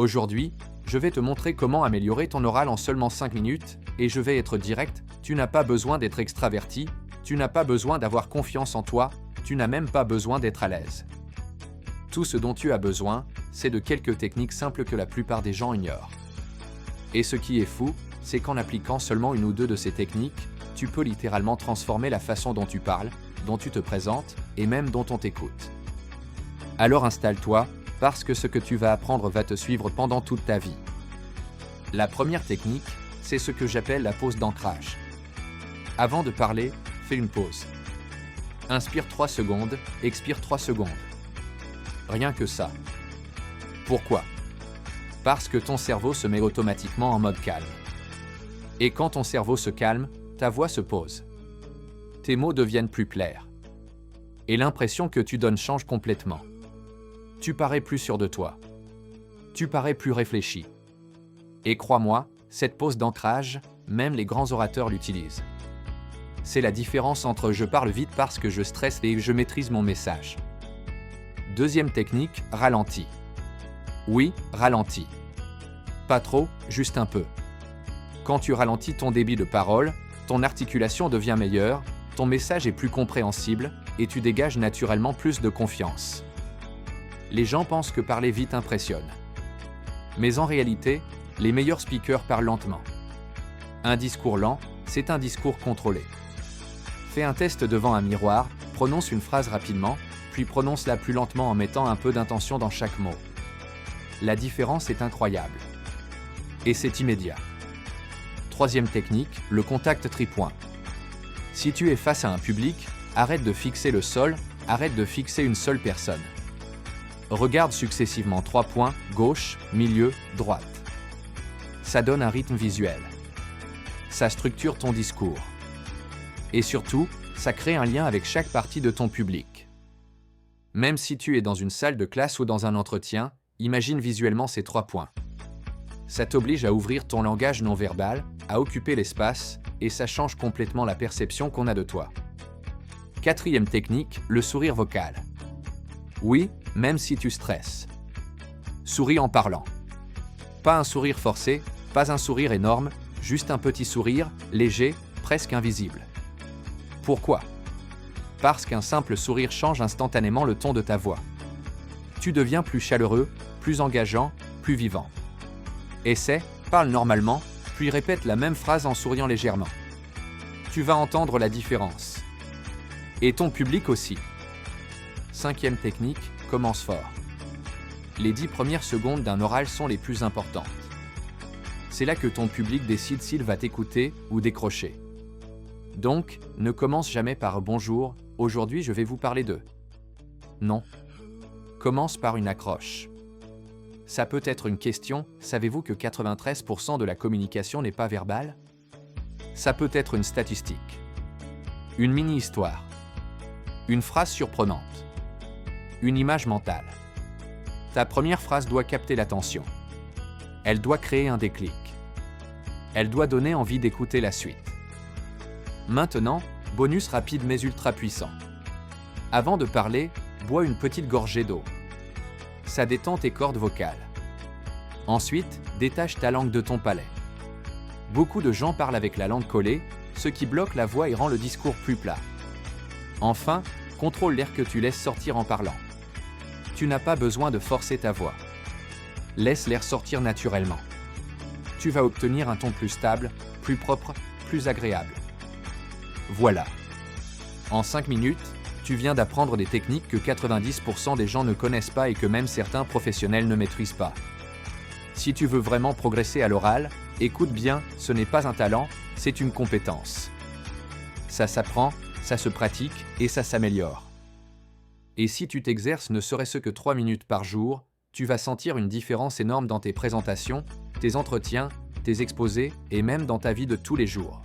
Aujourd'hui, je vais te montrer comment améliorer ton oral en seulement 5 minutes, et je vais être direct, tu n'as pas besoin d'être extraverti, tu n'as pas besoin d'avoir confiance en toi, tu n'as même pas besoin d'être à l'aise. Tout ce dont tu as besoin, c'est de quelques techniques simples que la plupart des gens ignorent. Et ce qui est fou, c'est qu'en appliquant seulement une ou deux de ces techniques, tu peux littéralement transformer la façon dont tu parles, dont tu te présentes, et même dont on t'écoute. Alors installe-toi, parce que ce que tu vas apprendre va te suivre pendant toute ta vie. La première technique, c'est ce que j'appelle la pause d'ancrage. Avant de parler, fais une pause. Inspire 3 secondes, expire 3 secondes. Rien que ça. Pourquoi? Parce que ton cerveau se met automatiquement en mode calme. Et quand ton cerveau se calme, ta voix se pose. Tes mots deviennent plus clairs. Et l'impression que tu donnes change complètement. Tu parais plus sûr de toi. Tu parais plus réfléchi. Et crois-moi, cette pause d'ancrage, même les grands orateurs l'utilisent. C'est la différence entre je parle vite parce que je stresse et je maîtrise mon message. Deuxième technique, ralentis. Oui, ralentis. Pas trop, juste un peu. Quand tu ralentis ton débit de parole, ton articulation devient meilleure, ton message est plus compréhensible et tu dégages naturellement plus de confiance. Les gens pensent que parler vite impressionne. Mais en réalité, les meilleurs speakers parlent lentement. Un discours lent, c'est un discours contrôlé. Fais un test devant un miroir, prononce une phrase rapidement, puis prononce-la plus lentement en mettant un peu d'intention dans chaque mot. La différence est incroyable. Et c'est immédiat. Troisième technique, le contact tripoint. Si tu es face à un public, arrête de fixer le sol, arrête de fixer une seule personne. Regarde successivement 3 points, gauche, milieu, droite. Ça donne un rythme visuel. Ça structure ton discours. Et surtout, ça crée un lien avec chaque partie de ton public. Même si tu es dans une salle de classe ou dans un entretien, imagine visuellement ces 3 points. Ça t'oblige à ouvrir ton langage non verbal, à occuper l'espace, et ça change complètement la perception qu'on a de toi. Quatrième technique, le sourire vocal. Oui, même si tu stresses. Souris en parlant. Pas un sourire forcé, pas un sourire énorme, juste un petit sourire, léger, presque invisible. Pourquoi? Parce qu'un simple sourire change instantanément le ton de ta voix. Tu deviens plus chaleureux, plus engageant, plus vivant. Essaie, parle normalement, puis répète la même phrase en souriant légèrement. Tu vas entendre la différence. Et ton public aussi. Cinquième technique, commence fort. Les 10 premières secondes d'un oral sont les plus importantes. C'est là que ton public décide s'il va t'écouter ou décrocher. Donc, ne commence jamais par « Bonjour, aujourd'hui je vais vous parler de… » Non. Commence par une accroche. Ça peut être une question, savez-vous que 93% de la communication n'est pas verbale? Ça peut être une statistique. Une mini-histoire. Une phrase surprenante. Une image mentale. Ta première phrase doit capter l'attention. Elle doit créer un déclic. Elle doit donner envie d'écouter la suite. Maintenant, bonus rapide mais ultra puissant. Avant de parler, bois une petite gorgée d'eau. Ça détend tes cordes vocales. Ensuite, détache ta langue de ton palais. Beaucoup de gens parlent avec la langue collée, ce qui bloque la voix et rend le discours plus plat. Enfin, contrôle l'air que tu laisses sortir en parlant. Tu n'as pas besoin de forcer ta voix. Laisse l'air sortir naturellement. Tu vas obtenir un ton plus stable, plus propre, plus agréable. Voilà. En 5 minutes, tu viens d'apprendre des techniques que 90% des gens ne connaissent pas et que même certains professionnels ne maîtrisent pas. Si tu veux vraiment progresser à l'oral, écoute bien, ce n'est pas un talent, c'est une compétence. Ça s'apprend, ça se pratique et ça s'améliore. Et si tu t'exerces ne serait-ce que 3 minutes par jour, tu vas sentir une différence énorme dans tes présentations, tes entretiens, tes exposés et même dans ta vie de tous les jours.